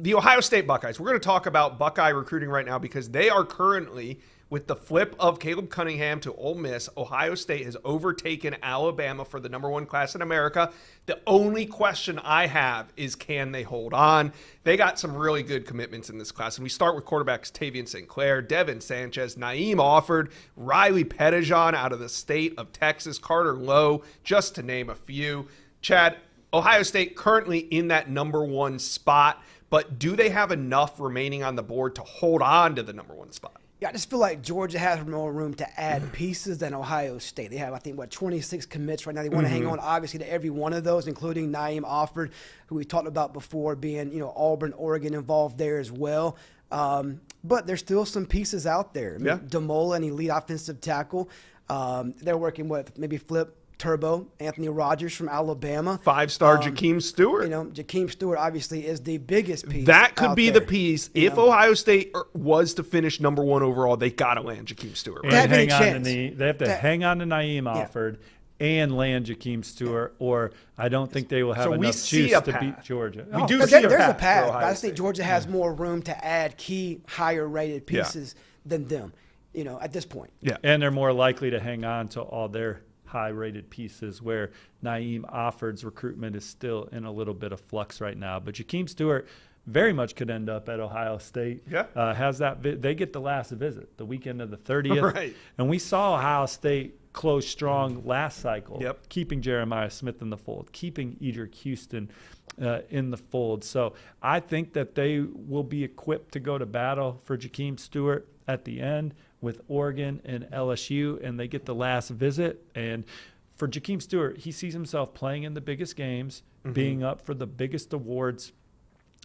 the Ohio State Buckeyes. We're going to talk about Buckeye recruiting right now because they are currently, with the flip of Caleb Cunningham to Ole Miss, Ohio State has overtaken Alabama for the number one class in America. The only question I have is, can they hold on? They got some really good commitments in this class. And we start with quarterbacks Tavian St. Clair, Devin Sanchez, Naeem Offord, Riley Pettijohn out of the state of Texas, Carter Lowe, just to name a few. Chad, Ohio State currently in that number one spot, but do they have enough remaining on the board to hold on to the number one spot? Yeah, I just feel like Georgia has more room to add pieces than Ohio State. They have, I think, 26 commits right now. They want to hang on, obviously, to every one of those, including Naeem Offord, who we talked about before, being, Auburn, Oregon involved there as well. But there's still some pieces out there. I mean, Demola, an elite offensive tackle. They're working with maybe Flip Turbo, Anthony Rogers from Alabama. Five-star Jakeem Stewart. Jakeem Stewart obviously is the biggest piece. That could be there. the piece. If Ohio State was to finish number one overall, they got to land Jakeem Stewart. Right? They have any They have to hang on to Naeem Offord and land Jakeem Stewart, or I don't think they will have enough juice to beat Georgia. We do There's see a path, but I State. think Georgia has more room to add key, higher-rated pieces than them, at this point. Yeah, and they're more likely to hang on to all their high-rated pieces, where Naeem Offord's recruitment is still in a little bit of flux right now. But Jakeem Stewart very much could end up at Ohio State. Has that they get the last visit the weekend of the 30th. Right. And we saw Ohio State close strong last cycle, keeping Jeremiah Smith in the fold, keeping Edric Houston in the fold. So I think that they will be equipped to go to battle for Jakeem Stewart at the end with Oregon and LSU, and they get the last visit. And for Jakeem Stewart, he sees himself playing in the biggest games, being up for the biggest awards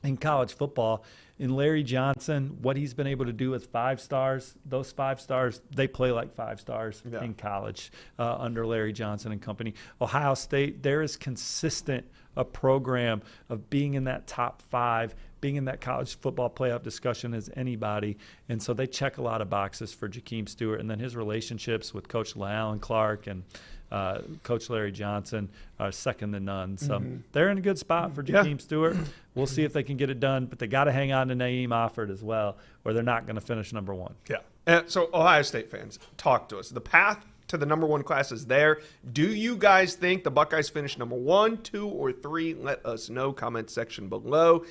in college football. In Larry Johnson, what he's been able to do with 5 stars, those 5 stars, they play like 5 stars in college under Larry Johnson and company. Ohio State, they're as consistent a program of being in that top 5, being in that college football playoff discussion as anybody. And so they check a lot of boxes for Jakeem Stewart. And then his relationships with Coach Alan Clark and Coach Larry Johnson are second to none. So they're in a good spot for Jakeem Stewart. We'll see if they can get it done, but they got to hang on to Naeem Offord as well, or they're not going to finish number one. Yeah. And so Ohio State fans, talk to us. The path to the number one class is there. Do you guys think the Buckeyes finish number 1, 2, or 3? Let us know. Comment section below.